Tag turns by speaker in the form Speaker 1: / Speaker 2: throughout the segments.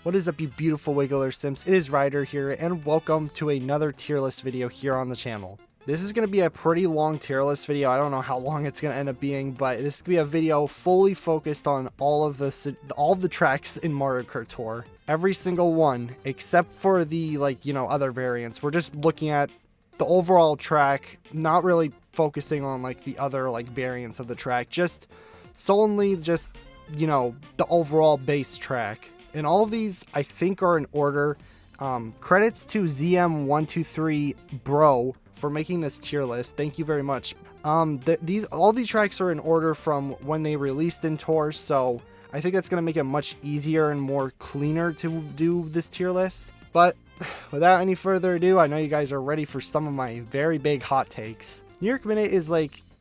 Speaker 1: What is up, you beautiful Wiggler Sims? It is Ryder here, and welcome to another tier list video here on the channel. This is going to be a pretty long tier list video. I don't know how long it's going to end up being, but this is going to be a video fully focused on all the tracks in Mario Kart Tour. Every single one, except for the, other variants. We're just looking at the overall track, not really focusing on, the other, variants of the track. Just solely just, the overall base track. And all of these, I think, are in order. Credits to ZM123 Bro for making this tier list. Thank you very much. All these tracks are in order from when they released in Tour, so I think that's going to make it much easier and more cleaner to do this tier list. But without any further ado, I know you guys are ready for some of my very big hot takes. New York Minute is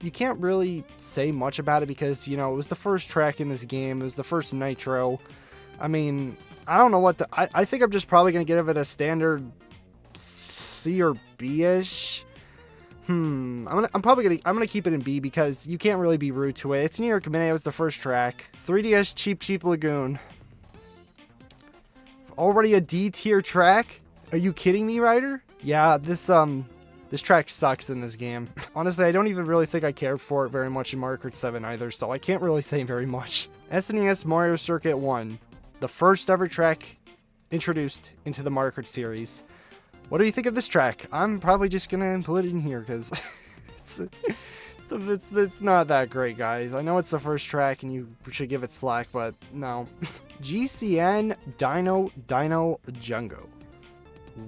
Speaker 1: you can't really say much about it because, it was the first track in this game. It was the first nitro. I mean, I don't know what I think I'm just probably going to give it a standard C or B-ish. I'm gonna keep it in B because you can't really be rude to it. It's New York Minute. It was the first track. 3DS Cheap Lagoon. Already a D tier track? Are you kidding me, Ryder? Yeah, this track sucks in this game. Honestly, I don't even really think I cared for it very much in Mario Kart 7 either, so I can't really say very much. SNES Mario Circuit 1. The first ever track introduced into the Mario Kart series. What do you think of this track? I'm probably just gonna put it in here because it's not that great, guys. I know it's the first track and you should give it slack, but no. GCN Dino Jungo.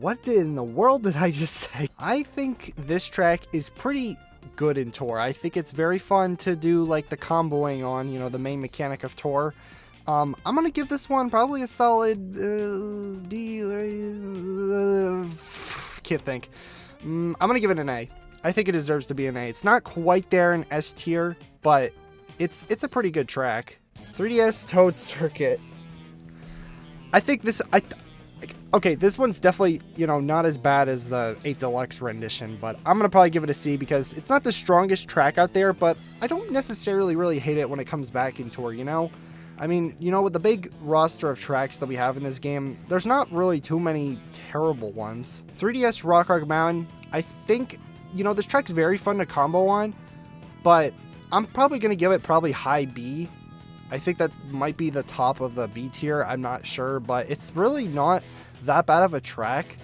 Speaker 1: What in the world did I just say? I think this track is pretty good in Tour. I think it's very fun to do the comboing on, the main mechanic of Tour. I'm going to give this one probably a solid D. Can't think. I'm going to give it an A. I think it deserves to be an A. It's not quite there in S tier, but it's a pretty good track. 3DS Toad Circuit. I think this... Okay, this one's definitely, not as bad as the 8 Deluxe rendition, but I'm going to probably give it a C because it's not the strongest track out there, but I don't necessarily really hate it when it comes back in Tour, I mean, with the big roster of tracks that we have in this game, there's not really too many terrible ones. 3DS Rock Mountain, I think, this track's very fun to combo on, but I'm probably going to give it high B. I think that might be the top of the B tier, I'm not sure, but it's really not that bad of a track.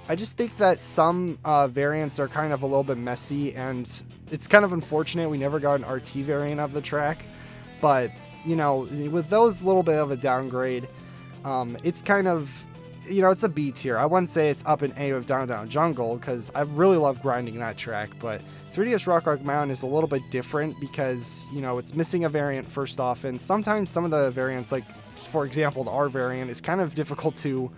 Speaker 1: I just think that some variants are kind of a little bit messy, and it's kind of unfortunate we never got an RT variant of the track, but... with those little bit of a downgrade, it's kind of, it's a B tier. I wouldn't say it's up in A with Down Jungle because I really love grinding that track, but 3DS Rock Mountain is a little bit different because, it's missing a variant first off, and sometimes some of the variants, for example, the R variant is kind of difficult to,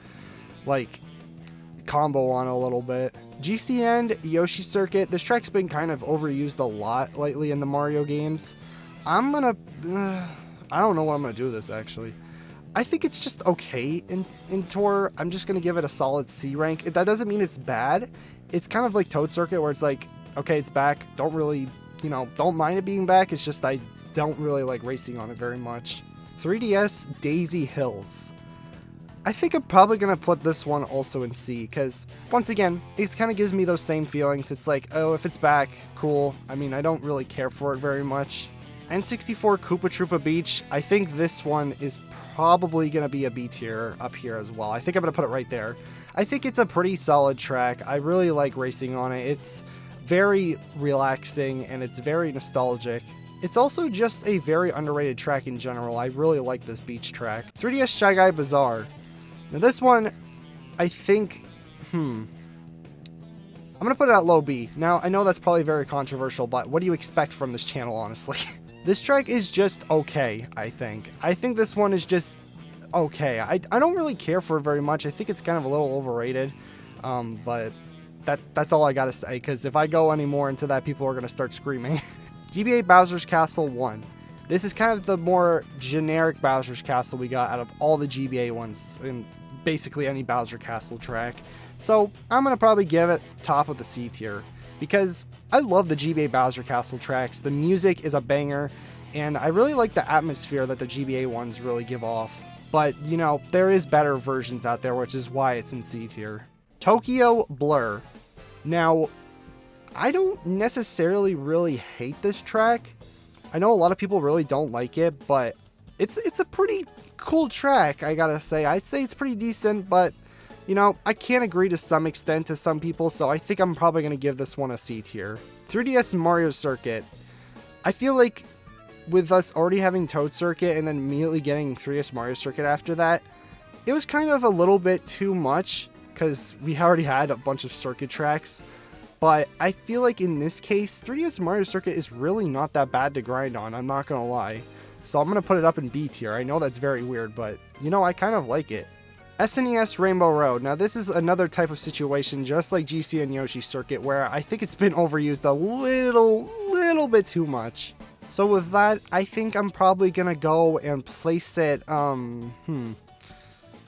Speaker 1: combo on a little bit. GCN Yoshi Circuit, this track's been kind of overused a lot lately in the Mario games. I don't know what I'm going to do with this, actually. I think it's just okay in Tour. I'm just going to give it a solid C rank. That doesn't mean it's bad. It's kind of like Toad Circuit, where it's okay, it's back. Don't really, don't mind it being back. It's just I don't really like racing on it very much. 3DS Daisy Hills. I think I'm probably going to put this one also in C, because, once again, it kind of gives me those same feelings. It's oh, if it's back, cool. I mean, I don't really care for it very much. N64 Koopa Troopa Beach, I think this one is probably going to be a B tier up here as well. I think I'm going to put it right there. I think it's a pretty solid track. I really like racing on it. It's very relaxing and it's very nostalgic. It's also just a very underrated track in general. I really like this beach track. 3DS Shy Guy Bazaar. Now this one, I think, I'm going to put it at low B. Now, I know that's probably very controversial, but what do you expect from this channel, honestly? This track is just okay, I think. I think this one is just okay. I don't really care for it very much. I think it's kind of a little overrated, but that's all I gotta say, because if I go any more into that, people are going to start screaming. GBA Bowser's Castle 1. This is kind of the more generic Bowser's Castle we got out of all the GBA ones, in basically any Bowser Castle track. So I'm going to probably give it top of the C tier, because I love the GBA Bowser Castle tracks. The music is a banger, and I really like the atmosphere that the GBA ones really give off. But, you know, there is better versions out there, which is why it's in C tier. Tokyo Blur. Now, I don't necessarily really hate this track. I know a lot of people really don't like it, but it's a pretty cool track, I gotta say. I'd say it's pretty decent, but, you know, I can agree to some extent to some people, so I think I'm probably gonna give this one a C tier. 3DS Mario Circuit. I feel like with us already having Toad Circuit and then immediately getting 3DS Mario Circuit after that, it was kind of a little bit too much, because we already had a bunch of circuit tracks. But I feel like in this case, 3DS Mario Circuit is really not that bad to grind on, I'm not gonna lie. So I'm gonna put it up in B tier. I know that's very weird, but, you know, I kind of like it. SNES Rainbow Road. Now, this is another type of situation, just like GC and Yoshi Circuit, where I think it's been overused a little bit too much. So with that, I think I'm probably gonna go and place it, I'm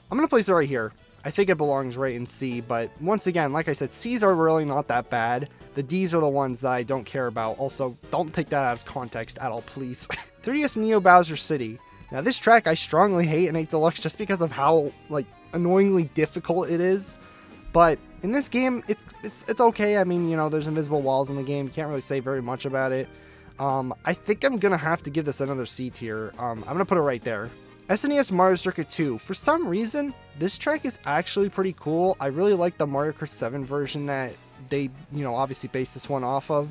Speaker 1: gonna place it right here. I think it belongs right in C, but once again, like I said, C's are really not that bad. The D's are the ones that I don't care about. Also, don't take that out of context at all, please. 3DS Neo Bowser City. Now, this track I strongly hate in 8 Deluxe just because of how, like, annoyingly difficult it is. But in this game, it's okay. I mean, you know, there's invisible walls in the game. You can't really say very much about it. I think I'm gonna have to give this another C tier. I'm gonna put it right there. SNES Mario Circuit 2. For some reason, this track is actually pretty cool. I really like the Mario Kart 7 version that they, you know, obviously based this one off of.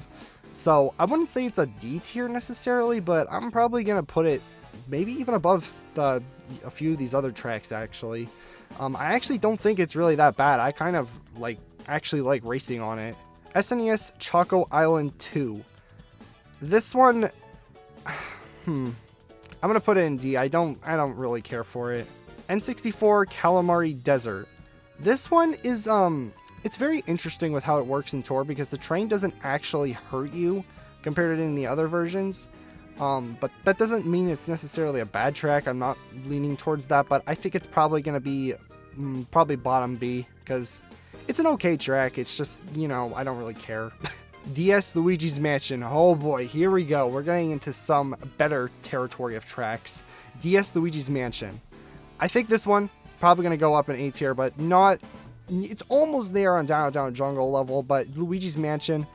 Speaker 1: So I wouldn't say it's a D tier necessarily, but I'm probably gonna put it maybe even above a few of these other tracks, actually. I actually don't think it's really that bad. I kind of actually like racing on it. SNES Choco Island 2. This one, I'm gonna put it in D. I don't really care for it. N64 Calamari Desert. This one is it's very interesting with how it works in Tour because the train doesn't actually hurt you compared to in the other versions. But that doesn't mean it's necessarily a bad track. I'm not leaning towards that, but I think it's probably gonna be probably bottom B because it's an okay track. It's just, you know, I don't really care. DS Luigi's Mansion. Oh boy, here we go. We're getting into some better territory of tracks. DS Luigi's Mansion. I think this one probably going to go up in A tier, but not... It's almost there on Down Jungle level, but Luigi's Mansion,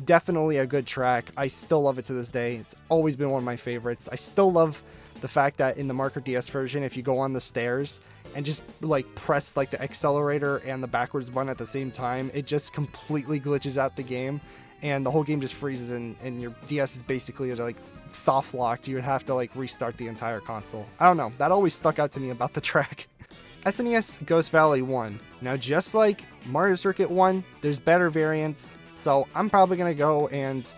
Speaker 1: definitely a good track. I still love it to this day. It's always been one of my favorites. I still love the fact that in the Marker DS version, if you go on the stairs and just like press like the accelerator and the backwards button at the same time, it just completely glitches out the game. And the whole game just freezes and your DS is basically like soft locked. You would have to like restart the entire console. I don't know. That always stuck out to me about the track. SNES Ghost Valley 1. Now, just like Mario Circuit 1, there's better variants. So I'm probably going to go and,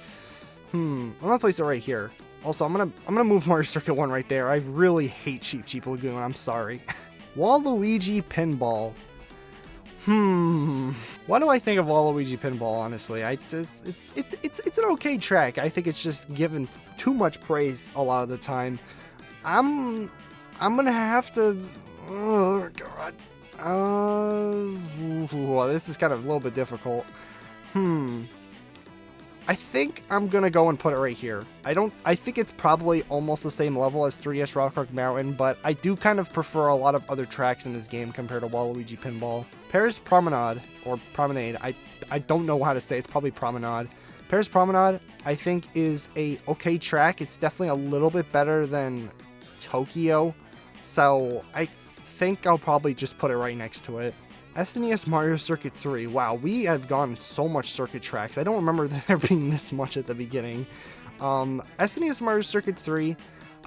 Speaker 1: I'm going to place it right here. Also, I'm going to move Mario Circuit 1 right there. I really hate Cheep Lagoon. I'm sorry. Waluigi Pinball. What do I think of Waluigi Pinball, honestly? It's an okay track. I think it's just given too much praise a lot of the time. I'm gonna have to... Oh, God. This is kind of a little bit difficult. I think I'm gonna go and put it right here. I think it's probably almost the same level as 3DS Rock Mountain, but I do kind of prefer a lot of other tracks in this game compared to Waluigi Pinball. Paris Promenade, or Promenade, I don't know how to say it. It's probably Promenade. Paris Promenade, I think, is a okay track. It's definitely a little bit better than Tokyo, so I think I'll probably just put it right next to it. SNES Mario Circuit 3. Wow, we have gone so much circuit tracks. I don't remember there being this much at the beginning. SNES Mario Circuit 3,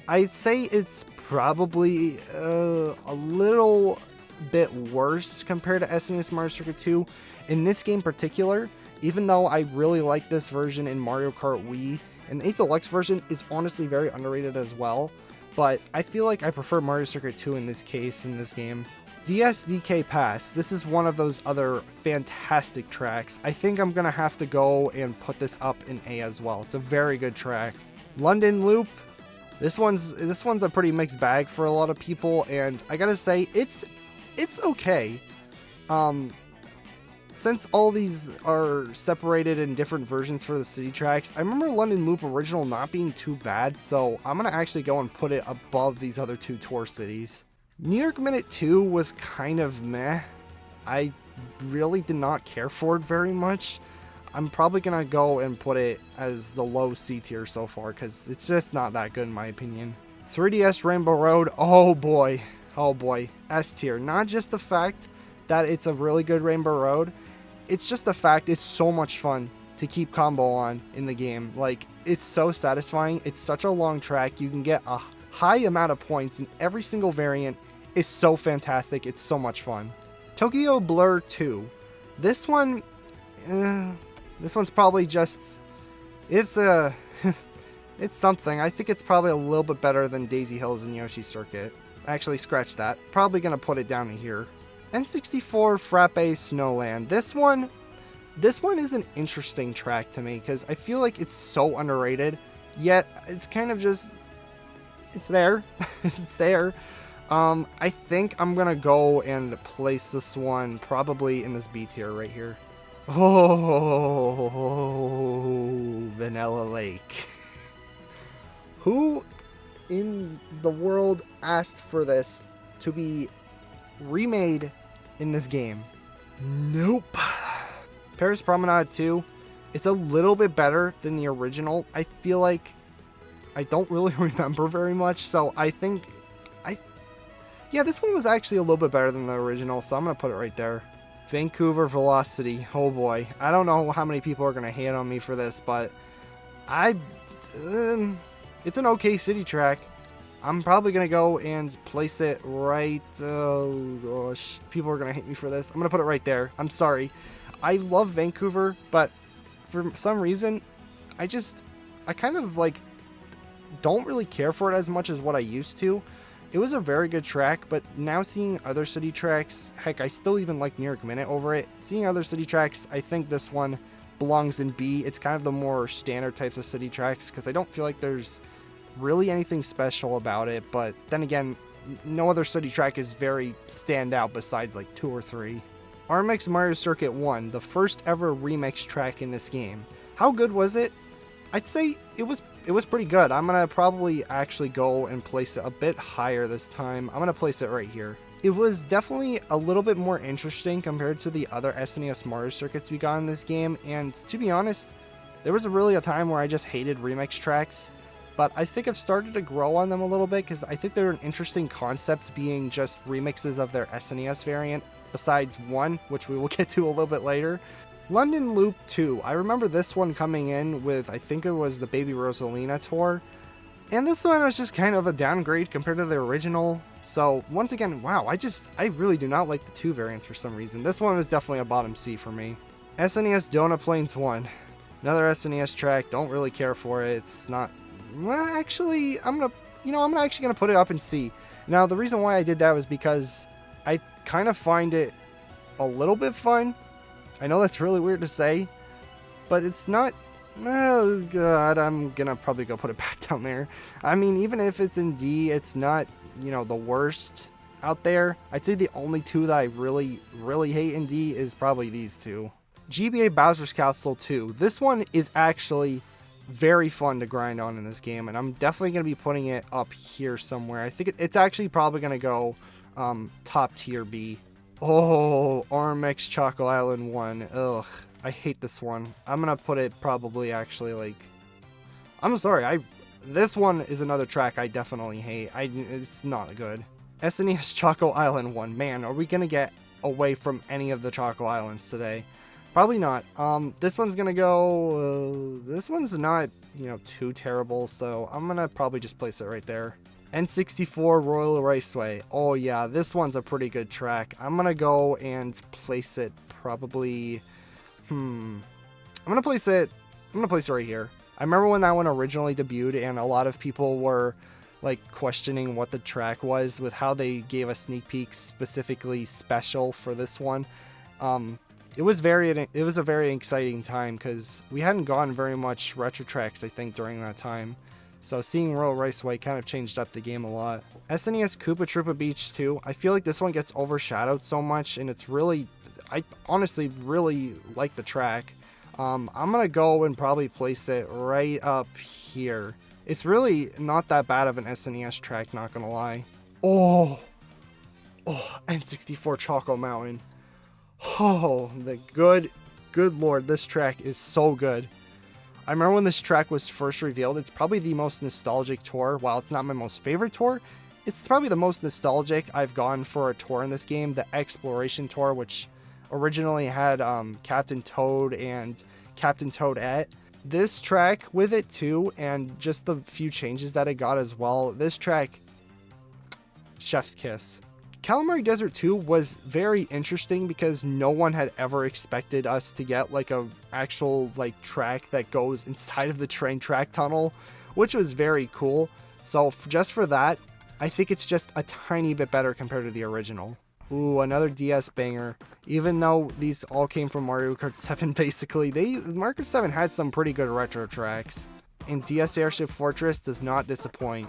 Speaker 1: I'd say it's probably a little bit worse compared to SNES Mario Circuit 2. In this game in particular, even though I really like this version in Mario Kart Wii, and the 8 Deluxe version is honestly very underrated as well, but I feel like I prefer Mario Circuit 2 in this case, in this game. DSDK Pass. This is one of those other fantastic tracks. I think I'm gonna have to go and put this up in A as well. It's a very good track. London Loop. This one's a pretty mixed bag for a lot of people, and I gotta say it's okay. Since all these are separated in different versions for the city tracks, I remember London Loop original not being too bad, so I'm gonna actually go and put it above these other two tour cities. New York Minute 2 was kind of meh. I really did not care for it very much. I'm probably going to go and put it as the low C tier so far because it's just not that good in my opinion. 3DS Rainbow Road, oh boy, S tier. Not just the fact that it's a really good Rainbow Road, it's just the fact it's so much fun to keep combo on in the game. Like, it's so satisfying. It's such a long track. You can get a high amount of points in every single variant. Is so fantastic. It's so much fun. Tokyo Blur 2. This one, this one's probably just, it's it's something. I think it's probably a little bit better than Daisy Hills and Yoshi Circuit. Actually, scratch that. Probably gonna put it down in here. N64 Frappe Snowland. This one is an interesting track to me because I feel like it's so underrated. Yet it's kind of just, it's there. It's there. I think I'm gonna go and place this one probably in this B tier right here. Oh, Vanilla Lake. Who in the world asked for this to be remade in this game? Nope. Paris Promenade 2. It's a little bit better than the original. I feel like I don't really remember very much, so I think yeah, this one was actually a little bit better than the original, so I'm going to put it right there. Vancouver Velocity. Oh boy. I don't know how many people are going to hate on me for this, but it's an okay city track. I'm probably going to go and place it right, oh gosh, people are going to hate me for this. I'm going to put it right there. I'm sorry. I love Vancouver, but for some reason, I kind of like don't really care for it as much as what I used to. It was a very good track, but now seeing other city tracks, heck, I still even like New York Minute over it. Seeing other city tracks, I think this one belongs in B. It's kind of the more standard types of city tracks because I don't feel like there's really anything special about it. But then again, no other city track is very standout besides like 2 or 3. RMX Mario Circuit 1, the first ever remix track in this game. How good was it? I'd say it was pretty good. I'm going to probably actually go and place it a bit higher this time. I'm going to place it right here. It was definitely a little bit more interesting compared to the other SNES Mario circuits we got in this game. And to be honest, there was really a time where I just hated remix tracks. But I think I've started to grow on them a little bit because I think they're an interesting concept being just remixes of their SNES variant. Besides one, which we will get to a little bit later. London Loop 2. I remember this one coming in with, I think it was the Baby Rosalina tour. And this one was just kind of a downgrade compared to the original. So, once again, wow, I really do not like the 2 variants for some reason. This one was definitely a bottom C for me. SNES Donut Plains 1. Another SNES track, don't really care for it. It's not, well, actually, I'm actually gonna put it up in C. Now, the reason why I did that was because I kind of find it a little bit fun. I know that's really weird to say, but it's not, oh god, I'm gonna probably go put it back down there. I mean, even if it's in D, it's not, the worst out there. I'd say the only 2 that I really, really hate in D is probably these 2. GBA Bowser's Castle 2. This one is actually very fun to grind on in this game, and I'm definitely going to be putting it up here somewhere. I think it's actually probably going to go top tier B. Oh, RMX Choco Island 1. Ugh, I hate this one. I'm going to put it probably actually like, I'm sorry, this one is another track I definitely hate. It's not good. SNES Choco Island 1. Man, are we going to get away from any of the Choco Islands today? Probably not. This one's going to go, this one's not, too terrible, so I'm going to probably just place it right there. N64 Royal Raceway. Oh yeah, this one's a pretty good track. I'm going to go and place it probably, I'm going to place it right here. I remember when that one originally debuted and a lot of people were like questioning what the track was with how they gave a sneak peek specifically special for this one. It was a very exciting time because we hadn't gone very much retro tracks, I think, during that time. So seeing Royal Raceway kind of changed up the game a lot. SNES Koopa Troopa Beach 2. I feel like this one gets overshadowed so much, and it's really, I honestly really like the track. I'm going to go and probably place it right up here. It's really not that bad of an SNES track, not going to lie. Oh, Oh, N64 Choco Mountain. Oh, the good lord, this track is so good. I remember when this track was first revealed. It's probably the most nostalgic tour. While it's not my most favorite tour, it's probably the most nostalgic I've gone for a tour in this game. The Exploration Tour, which originally had Captain Toad and Captain Toadette. This track with it too, and just the few changes that it got as well. This track, chef's kiss. Calamari Desert 2 was very interesting because no one had ever expected us to get like a actual like track that goes inside of the train track tunnel, which was very cool. So just for that, I think it's just a tiny bit better compared to the original. Ooh, another DS banger. Even though these all came from Mario Kart 7 basically, Mario Kart 7 had some pretty good retro tracks. And DS Airship Fortress does not disappoint.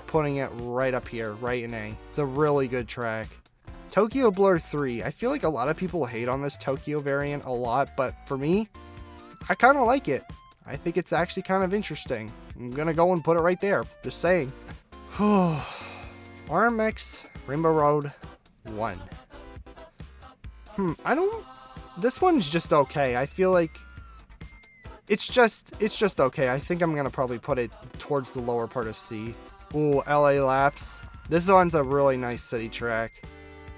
Speaker 1: Putting it right up here, right in A. It's a really good track. Tokyo Blur 3. I feel like a lot of people hate on this Tokyo variant a lot, but for me, I kind of like it. I think it's actually kind of interesting. I'm gonna go and put it right there. Just saying. RMX Rainbow Road 1. This one's just okay. I feel like it's just okay. I think I'm gonna probably put it towards the lower part of C. Ooh, LA Laps. This one's a really nice city track.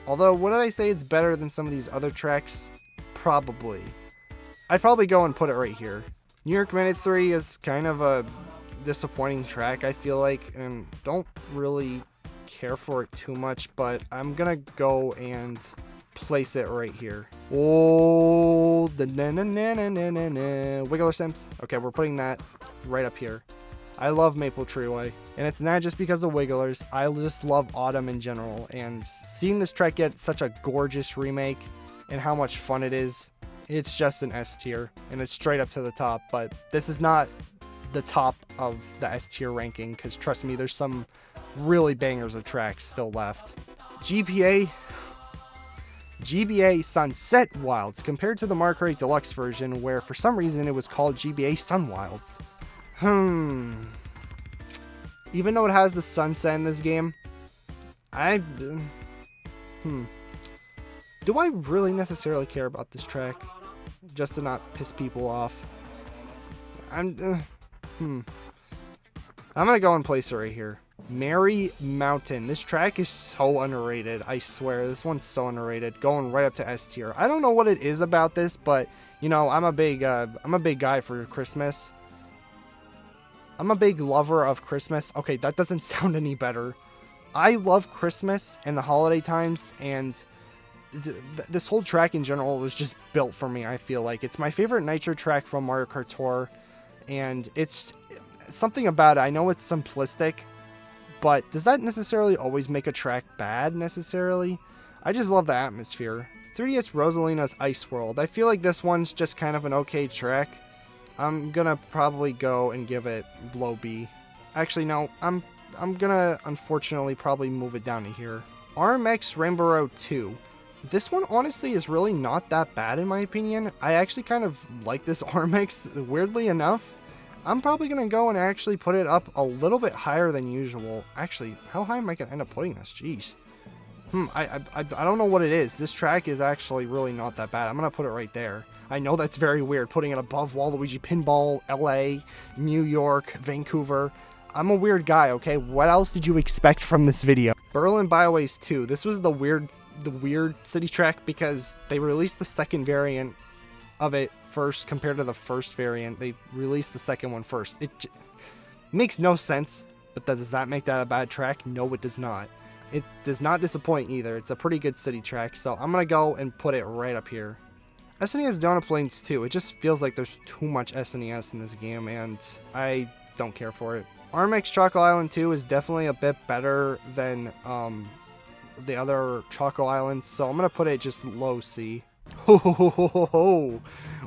Speaker 1: Although, would I say it's better than some of these other tracks? Probably. I'd probably go and put it right here. New York Minute 3 is kind of a disappointing track, I feel like, and don't really care for it too much, but I'm gonna go and place it right here. Oh, the Wiggler Sims. Okay, we're putting that right up here. I love Maple Treeway, and it's not just because of Wigglers. I just love Autumn in general, and seeing this track get such a gorgeous remake and how much fun it is, it's just an S tier, and it's straight up to the top. But this is not the top of the S tier ranking, because trust me, there's some really bangers of tracks still left. GBA Sunset Wilds, compared to the Mario Kart 8 Deluxe version, where for some reason it was called GBA Sun Wilds. Even though it has the sunset in this game, do I really necessarily care about this track? Just to not piss people off. I'm gonna go and place it right here. Merry Mountain. This track is so underrated. I swear, this one's so underrated. Going right up to S tier. I don't know what it is about this, but you know, I'm a big guy for Christmas. I'm a big lover of Christmas. Okay, that doesn't sound any better. I love Christmas and the holiday times, and this whole track in general was just built for me, I feel like. It's my favorite Nitro track from Mario Kart Tour, and it's something about it. I know it's simplistic, but does that necessarily always make a track bad, necessarily? I just love the atmosphere. 3DS Rosalina's Ice World. I feel like this one's just kind of an okay track. I'm gonna probably go and give it low B. Actually, no, I'm gonna unfortunately probably move it down to here. RMX Rainbow Road 2. This one honestly is really not that bad in my opinion. I actually kind of like this RMX, weirdly enough. I'm probably gonna go and actually put it up a little bit higher than usual. Actually, how high am I gonna end up putting this? Jeez. I don't know what it is. This track is actually really not that bad. I'm gonna put it right there. I know that's very weird, putting it above Waluigi Pinball, LA, New York, Vancouver. I'm a weird guy, okay? What else did you expect from this video? Berlin Byways 2. This was the weird city track because they released the second variant of it first compared to the first variant. They released the second one first. It makes no sense, but does that make that a bad track? No, it does not. It does not disappoint either. It's a pretty good city track, so I'm gonna go and put it right up here. SNES Donut Plains 2. It just feels like there's too much SNES in this game, and I don't care for it. RMX Choco Island 2 is definitely a bit better than the other Choco Islands, so I'm gonna put it just low C. Ho!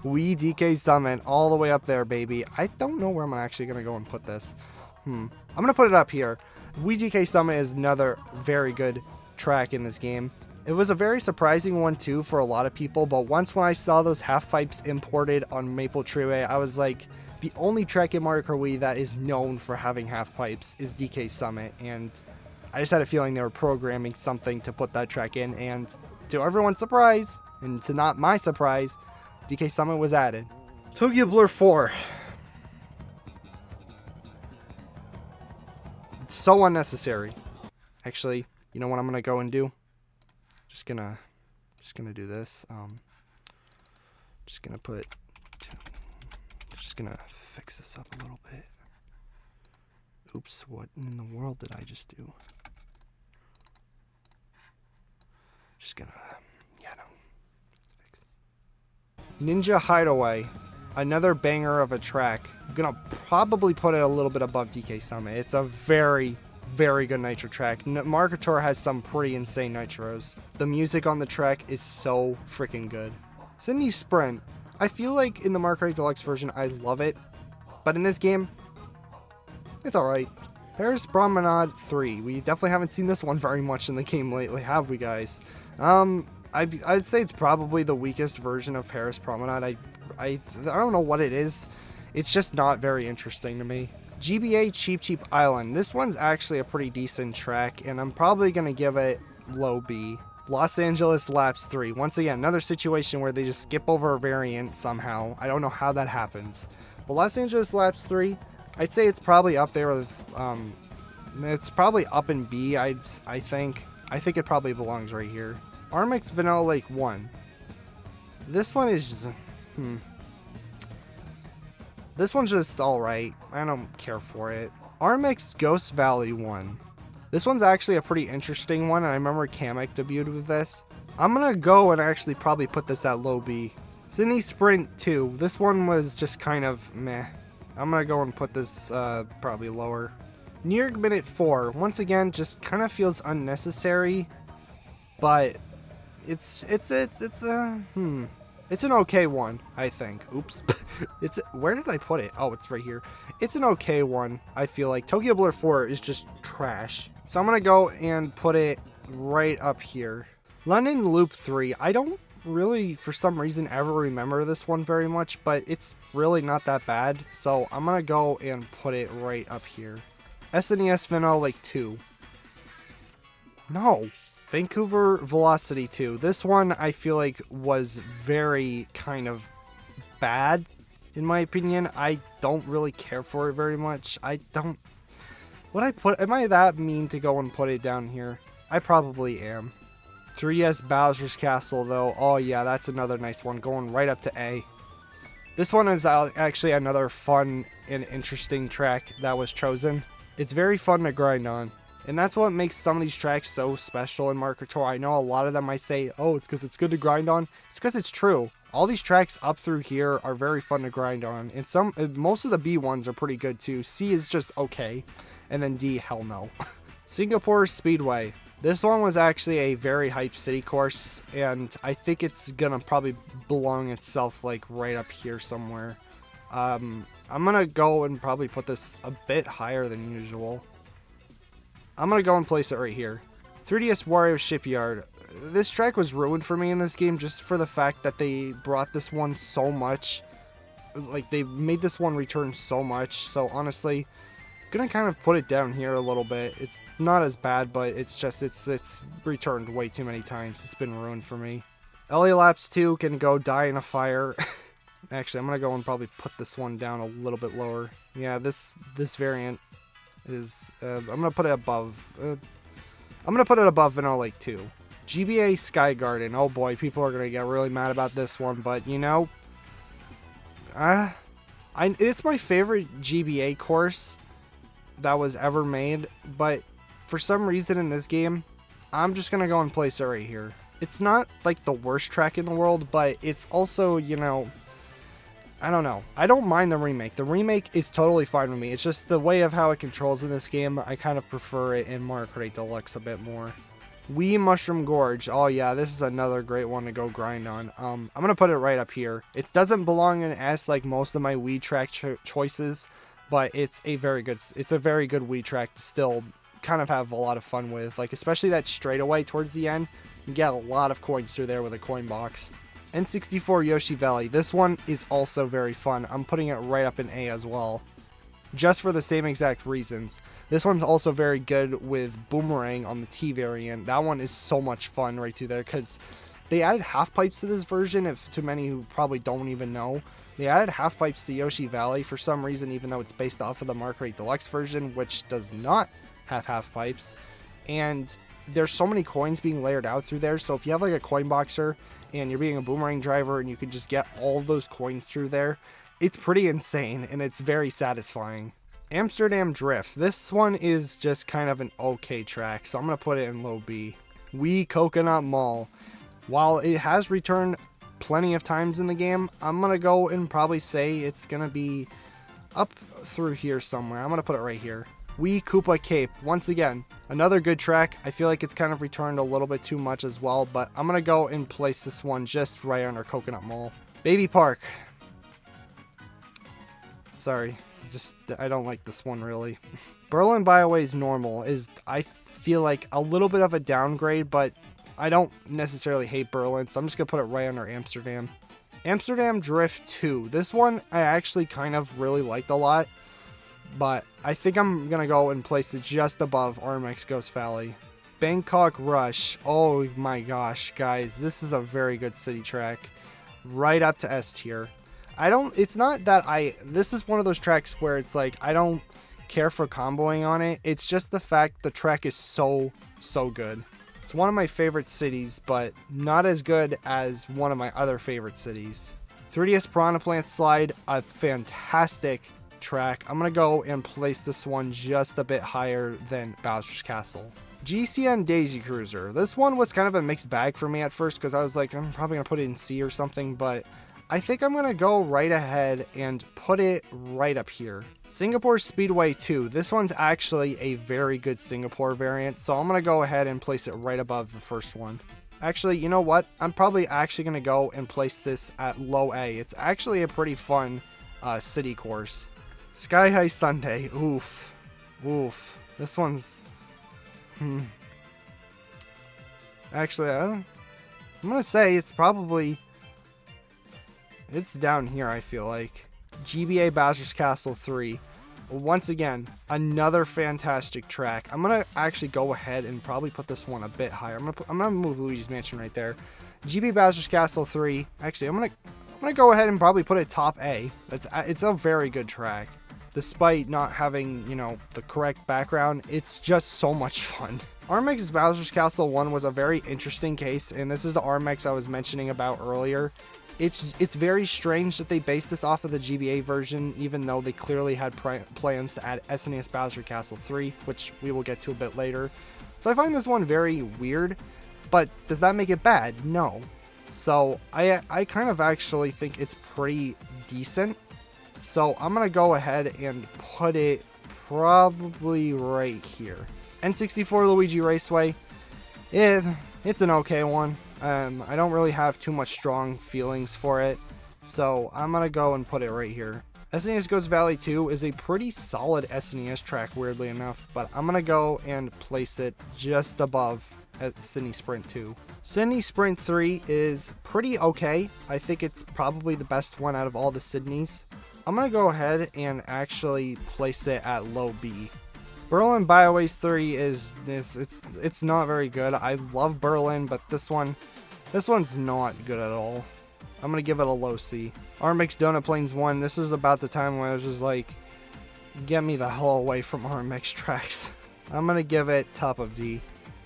Speaker 1: Wii DK Summit all the way up there, baby. I don't know where I'm actually gonna go and put this. I'm gonna put it up here. Wii DK Summit is another very good track in this game. It was a very surprising one too for a lot of people, but once when I saw those half pipes imported on Maple Treeway, I was like, the only track in Mario Kart Wii that is known for having half pipes is DK Summit, and I just had a feeling they were programming something to put that track in, and to everyone's surprise, and to not my surprise, DK Summit was added. Tokyo Blur 4. It's so unnecessary. Actually, you know what I'm gonna go and do? Just gonna do this. Just gonna fix this up a little bit. Oops, what in the world did I just do? Just gonna, yeah, no. Let's fix it. Ninja Hideaway. Another banger of a track. I'm gonna probably put it a little bit above DK Summit. It's a very, very good nitro track. Mario Kart Tour has some pretty insane nitros. The music on the track is so freaking good. Sydney Sprint. I feel like in the Mario Kart Deluxe version, I love it. But in this game, it's alright. Paris Promenade 3. We definitely haven't seen this one very much in the game lately, have we, guys? I'd say it's probably the weakest version of Paris Promenade. I don't know what it is. It's just not very interesting to me. GBA Cheap Cheap Island. This one's actually a pretty decent track, and I'm probably going to give it low B. Los Angeles Laps 3. Once again, another situation where they just skip over a variant somehow. I don't know how that happens. But Los Angeles Laps 3, I'd say it's probably up there with, it's probably up in B, I think. I think it probably belongs right here. Armix Vanilla Lake 1. This one is just, This one's just alright. I don't care for it. Armix Ghost Valley 1. This one's actually a pretty interesting one, and I remember Kamek debuted with this. I'm gonna go and actually probably put this at low B. Sydney Sprint 2. This one was just kind of meh. I'm gonna go and put this probably lower. New York Minute 4. Once again, just kind of feels unnecessary, but it's an okay one, I think. Oops. Where did I put it? Oh, it's right here. It's an okay one, I feel like. Tokyo Blur 4 is just trash. So I'm going to go and put it right up here. London Loop 3. I don't really, for some reason, ever remember this one very much, but it's really not that bad. So I'm going to go and put it right up here. SNES Vanilla Lake 2. No. Vancouver Velocity 2. This one I feel like was very kind of bad, in my opinion. I don't really care for it very much. Am I that mean to go and put it down here? I probably am. 3S Bowser's Castle though. Oh yeah, that's another nice one, going right up to A. This one is actually another fun and interesting track that was chosen. It's very fun to grind on. And that's what makes some of these tracks so special in Mario Kart Tour. I know a lot of them might say, oh, it's because it's good to grind on. It's because it's true. All these tracks up through here are very fun to grind on. And most of the B ones are pretty good too. C is just okay. And then D, hell no. Singapore Speedway. This one was actually a very hype city course. And I think it's going to probably belong itself like right up here somewhere. I'm going to go and probably put this a bit higher than usual. I'm going to go and place it right here. 3DS Wario Shipyard. This track was ruined for me in this game just for the fact that they brought this one so much. Like, they made this one return so much. So, honestly, I'm going to kind of put it down here a little bit. It's not as bad, but it's just, it's returned way too many times. It's been ruined for me. LA Laps 2 can go die in a fire. Actually, I'm going to go and probably put this one down a little bit lower. Yeah, this variant is I'm gonna put it above Vanilla Lake 2. GBA Sky Garden. Oh boy, people are gonna get really mad about this one, but you know, it's my favorite GBA course that was ever made, but for some reason in this game, I'm just gonna go and place it right here. It's not like the worst track in the world, but it's also, you know, I don't know. I don't mind the remake. The remake is totally fine with me. It's just the way of how it controls in this game. I kind of prefer it in Mario Kart 8 Deluxe a bit more. Wii Mushroom Gorge. Oh yeah, this is another great one to go grind on. I'm going to put it right up here. It doesn't belong in S like most of my Wii track choices, but it's a very good Wii track to still kind of have a lot of fun with. Like, especially that straightaway towards the end. You get a lot of coins through there with a coin box. N64 Yoshi Valley. This one is also very fun. I'm putting it right up in A as well. just for the same exact reasons. This one's also very good with Boomerang on the T variant. That one is so much fun right through there because they added half pipes to this version, if to many who probably don't even know. They added half pipes to Yoshi Valley for some reason, even though it's based off of the Mario Kart Deluxe version, which does not have half pipes. And there's so many coins being layered out through there, so if you have like a coin boxer and you're being a Boomerang driver and you can just get all those coins through there, it's pretty insane and it's very satisfying. Amsterdam Drift. This one is just kind of an okay track, so I'm going to put it in low B. Wee Coconut Mall. While it has returned plenty of times in the game, I'm going to go and probably say it's going to be up through here somewhere. I'm going to put it right here. Wee Koopa Cape. Once again, another good track. I feel like it's kind of returned a little bit too much as well, but I'm going to go and place this one just right under Coconut Mall. Baby Park. Sorry, I don't like this one really. Berlin Bioways Normal is, I feel like, a little bit of a downgrade, but I don't necessarily hate Berlin, so I'm just going to put it right under Amsterdam. Amsterdam Drift 2. This one I actually kind of really liked a lot, but I think I'm going to go and place it just above RMX Ghost Valley. Bangkok Rush. Oh my gosh, guys, this is a very good city track. Right up to S tier. It's not that this is one of those tracks where it's like, I don't care for comboing on it. It's just the fact the track is so good. It's one of my favorite cities, but not as good as one of my other favorite cities. 3DS Piranha Plant Slide, a fantastic track. I'm going to go and place this one just a bit higher than Bowser's Castle. GCN Daisy Cruiser. This one was kind of a mixed bag for me at first because I was like, I'm probably going to put it in C or something, but I think I'm going to go right ahead and put it right up here. Singapore Speedway 2. This one's actually a very good Singapore variant, so I'm going to go ahead and place it right above the first one. Actually, you know what? I'm probably actually going to go and place this at low A. It's actually a pretty fun city course. Sky High Sunday. Oof. This one's... Actually, I'm going to say it's probably... It's down here, I feel like. GBA Bowser's Castle 3. Once again, another fantastic track. I'm going to actually go ahead and probably put this one a bit higher. I'm going to move Luigi's Mansion right there. GBA Bowser's Castle 3. Actually, I'm going to go ahead and probably put it top A. It's a very good track. Despite not having, the correct background, it's just so much fun. RMX Bowser's Castle 1 was a very interesting case, and this is the RMX I was mentioning about earlier. It's very strange that they based this off of the GBA version, even though they clearly had plans to add SNES Bowser Castle 3, which we will get to a bit later. So I find this one very weird, but does that make it bad? No. So I kind of actually think it's pretty decent. So I'm going to go ahead and put it probably right here. N64 Luigi Raceway, it's an okay one. I don't really have too much strong feelings for it, so I'm going to go and put it right here. SNES Ghost Valley 2 is a pretty solid SNES track, weirdly enough, but I'm going to go and place it just above Sydney Sprint 2. Sydney Sprint 3 is pretty okay. I think it's probably the best one out of all the Sydneys. I'm going to go ahead and actually place it at low B. Berlin Bioways 3 it's not very good. I love Berlin, but this one's not good at all. I'm going to give it a low C. RMX Donut Plains 1, this was about the time when I was just like, get me the hell away from RMX tracks. I'm going to give it top of D.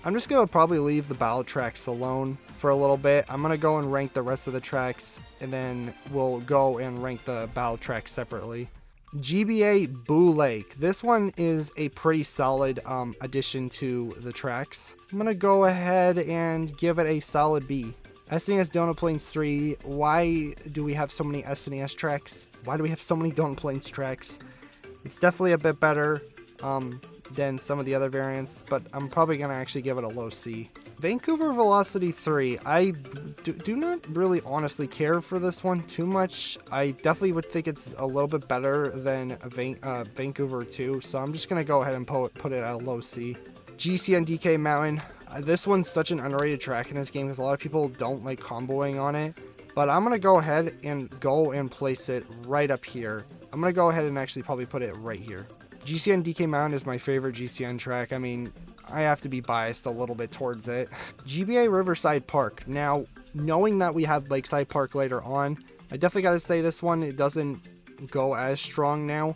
Speaker 1: I'm just going to probably leave the battle tracks alone for a little bit. I'm going to go and rank the rest of the tracks, and then we'll go and rank the battle tracks separately. GBA Boo Lake. This one is a pretty solid addition to the tracks. I'm going to go ahead and give it a solid B. SNES Donut Plains 3. Why do we have so many SNES tracks? Why do we have so many Donut Plains tracks? It's definitely a bit better than some of the other variants, but I'm probably going to actually give it a low C. Vancouver Velocity 3. I do not really honestly care for this one too much. I definitely would think it's a little bit better than Vancouver 2, so I'm just going to go ahead and put it at a low C. GCN DK Mountain. This one's such an underrated track in this game because a lot of people don't like comboing on it, but I'm going to go ahead and place it right up here. I'm going to go ahead and actually probably put it right here. GCN DK Mountain is my favorite GCN track. I mean, I have to be biased a little bit towards it. GBA Riverside Park. Now, knowing that we had Lakeside Park later on, I definitely got to say this one, it doesn't go as strong now.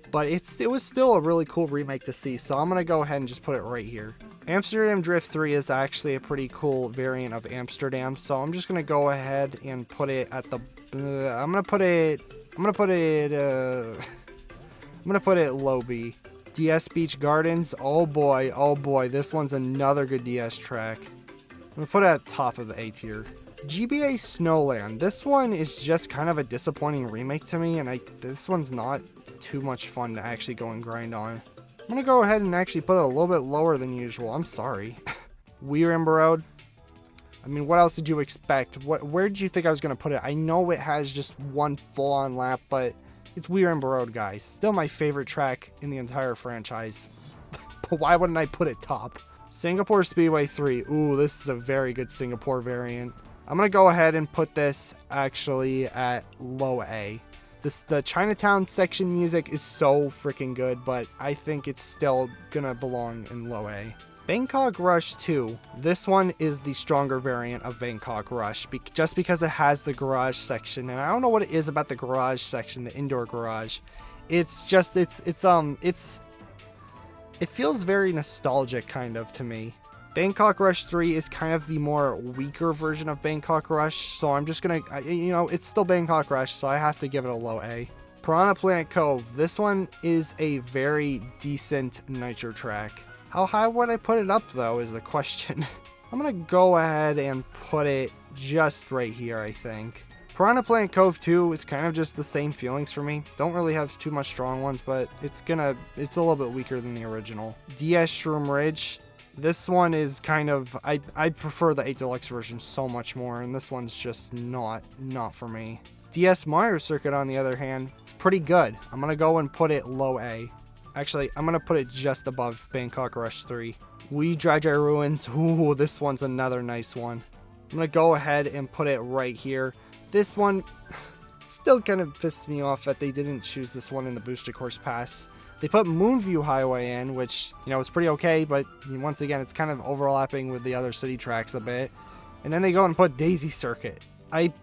Speaker 1: But it was still a really cool remake to see, so I'm going to go ahead and just put it right here. Amsterdam Drift 3 is actually a pretty cool variant of Amsterdam, so I'm just going to go ahead and put it at the... I'm going to put it low B. DS Beach Gardens, oh boy, this one's another good DS track. I'm going to put it at top of the A tier. GBA Snowland, this one is just kind of a disappointing remake to me, and this one's not too much fun to actually go and grind on. I'm gonna go ahead and actually put it a little bit lower than usual. I'm sorry. Weir Road. I mean, what else did you expect? Where did you think I was gonna put it? I know it has just one full-on lap, but it's Weir Road, guys. Still my favorite track in the entire franchise. But why wouldn't I put it top? Singapore Speedway 3. Ooh, this is a very good Singapore variant. I'm gonna go ahead and put this actually at low A. The Chinatown section music is so freaking good, but I think it's still gonna belong in low A. Bangkok Rush 2. This one is the stronger variant of Bangkok Rush, just because it has the garage section, and I don't know what it is about the garage section, the indoor garage. It's just, it feels very nostalgic kind of to me. Bangkok Rush 3 is kind of the more weaker version of Bangkok Rush, so I'm just gonna, it's still Bangkok Rush, so I have to give it a low A. Piranha Plant Cove. This one is a very decent nitro track. How high would I put it up, though, is the question. I'm gonna go ahead and put it just right here, I think. Piranha Plant Cove 2 is kind of just the same feelings for me. Don't really have too much strong ones, but it's a little bit weaker than the original. DS Shroom Ridge. This one is kind of, I prefer the 8 Deluxe version so much more, and this one's just not for me. DS Mario Circuit, on the other hand, it's pretty good. I'm going to go and put it low A. Actually, I'm going to put it just above Bangkok Rush 3. Wee Dry Dry Ruins, ooh, this one's another nice one. I'm going to go ahead and put it right here. This one still kind of pissed me off that they didn't choose this one in the Booster Course Pass. They put Moonview Highway in, which, is pretty okay, but once again, it's kind of overlapping with the other city tracks a bit. And then they go and put Daisy Circuit. I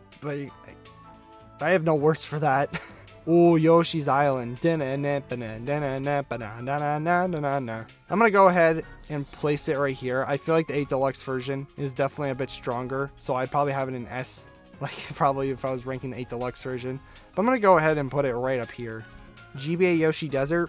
Speaker 1: have no words for that. Ooh, Yoshi's Island. I'm gonna go ahead and place it right here. I feel like the 8 Deluxe version is definitely a bit stronger, so I'd probably have it in S, like probably if I was ranking the 8 Deluxe version. But I'm gonna go ahead and put it right up here. GBA Yoshi Desert.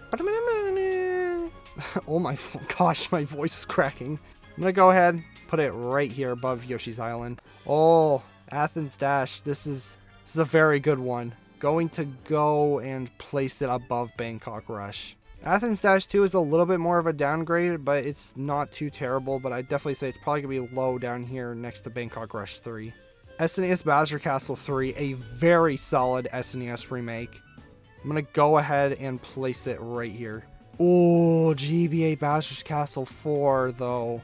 Speaker 1: Oh my gosh, my voice was cracking. I'm gonna go ahead, put it right here above Yoshi's Island. Oh, Athens Dash. This is a very good one. Going to go and place it above Bangkok Rush. Athens Dash 2 is a little bit more of a downgrade, but it's not too terrible. But I'd definitely say it's probably gonna be low down here next to Bangkok Rush 3. SNES Bowser Castle 3, a very solid SNES remake. I'm going to go ahead and place it right here. Oh, GBA Bowser's Castle 4, though.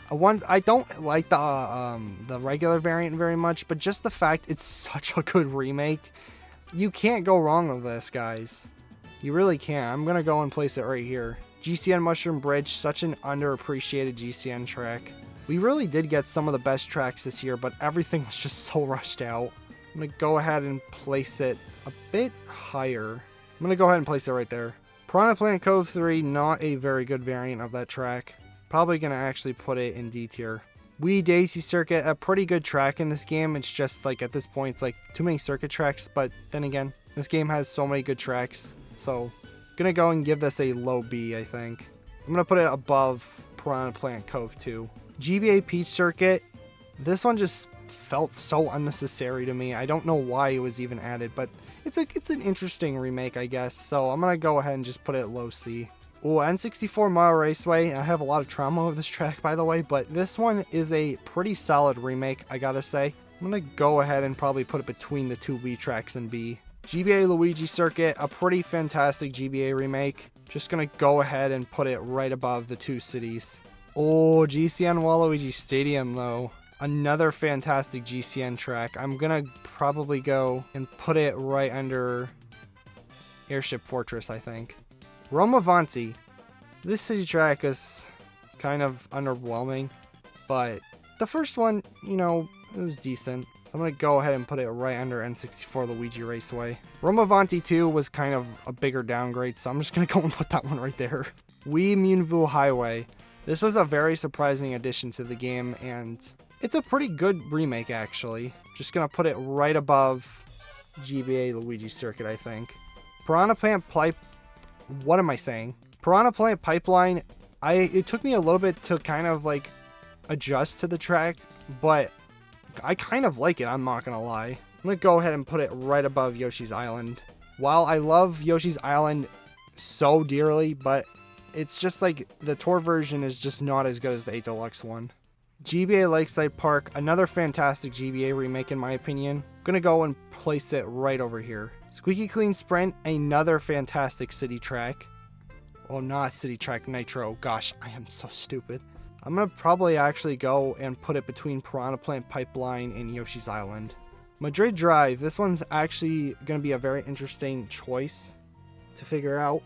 Speaker 1: I don't like the regular variant very much, but just the fact it's such a good remake, you can't go wrong with this, guys. You really can't. I'm going to go and place it right here. GCN Mushroom Bridge, such an underappreciated GCN track. We really did get some of the best tracks this year, but everything was just so rushed out. I'm going to go ahead and place it a bit higher. I'm going to go ahead and place it right there. Piranha Plant Cove 3, not a very good variant of that track. Probably going to actually put it in D tier. Wee Daisy Circuit, a pretty good track in this game. It's just like at this point, it's like too many circuit tracks. But then again, this game has so many good tracks. So I'm going to go and give this a low B, I think. I'm going to put it above Piranha Plant Cove 2. GBA Peach Circuit, this one just felt so unnecessary to me. I don't know why it was even added, but it's an interesting remake, I guess. So I'm gonna go ahead and just put it low C. Oh, N64 Mile Raceway. I have a lot of trauma with this track, by the way, but this one is a pretty solid remake, I gotta say. I'm gonna go ahead and probably put it between the two Wii tracks in B. GBA Luigi Circuit, a pretty fantastic GBA remake. Just gonna go ahead and put it right above the two cities. Oh, GCN Waluigi Stadium, though. Another fantastic GCN track. I'm gonna probably go and put it right under Airship Fortress, I think. Roma Avanti. This city track is kind of underwhelming, but the first one, you know, it was decent. I'm going to go ahead and put it right under N64 Luigi Raceway. Roma Avanti 2 was kind of a bigger downgrade, so I'm just going to go and put that one right there. Wii Munvu Highway. This was a very surprising addition to the game, and it's a pretty good remake, actually. Just going to put it right above GBA Luigi Circuit, I think. Piranha Plant Pipe... What am I saying? Piranha Plant Pipeline, it took me a little bit to kind of, like, adjust to the track, but I kind of like it, I'm not gonna lie. I'm gonna go ahead and put it right above Yoshi's Island. While I love Yoshi's Island so dearly, but it's just like the tour version is just not as good as the 8 Deluxe one. GBA Lakeside Park, another fantastic GBA remake in my opinion. I'm gonna go and place it right over here. Squeaky Clean Sprint, another fantastic city track. Well, not city track, Nitro. Gosh, I am so stupid. I'm going to probably actually go and put it between Piranha Plant Pipeline and Yoshi's Island. Madrid Drive, this one's actually going to be a very interesting choice to figure out.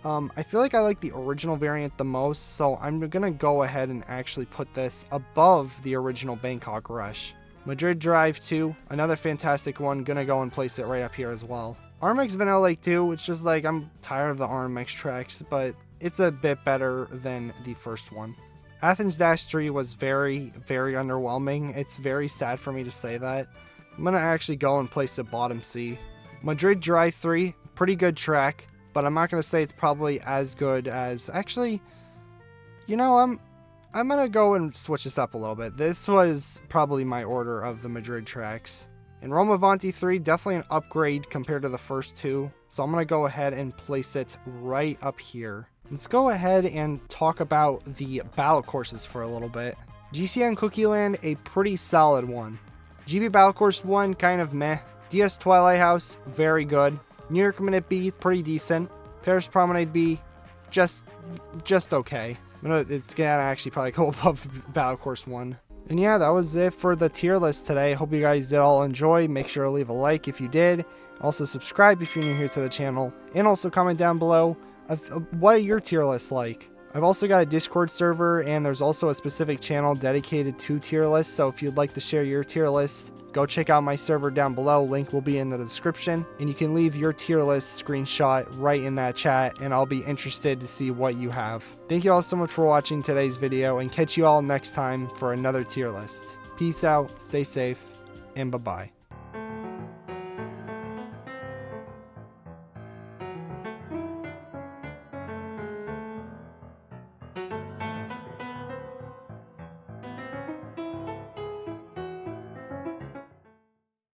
Speaker 1: I feel like I like the original variant the most, so I'm going to go ahead and actually put this above the original Bangkok Rush. Madrid Drive 2, another fantastic one, going to go and place it right up here as well. RMX Vanilla Lake 2, it's just like I'm tired of the RMX tracks, but it's a bit better than the first one. Athens Dash 3 was very, very underwhelming. It's very sad for me to say that. I'm going to actually go and place it bottom C. Madrid Drive 3, pretty good track, but I'm not going to say it's probably as good as... Actually, you know, I'm going to go and switch this up a little bit. This was probably my order of the Madrid tracks. And Roma Avanti 3, definitely an upgrade compared to the first two. So I'm going to go ahead and place it right up here. Let's go ahead and talk about the battle courses for a little bit. GCN Cookie Land, a pretty solid one. GB Battle Course 1, kind of meh. DS Twilight House, very good. New York Minute B, pretty decent. Paris Promenade B, just okay. It's gonna actually probably go above Battle Course 1. And yeah, that was it for the tier list today. Hope you guys did all enjoy. Make sure to leave a like if you did. Also subscribe if you're new here to the channel. And also comment down below what are your tier lists like. I've also got a Discord server, and there's also a specific channel dedicated to tier lists. So if you'd like to share your tier list, go check out my server down below. Link will be in the description. And you can leave your tier list screenshot right in that chat, and I'll be interested to see what you have. Thank you all so much for watching today's video, and catch you all next time for another tier list. Peace out, stay safe, and bye-bye.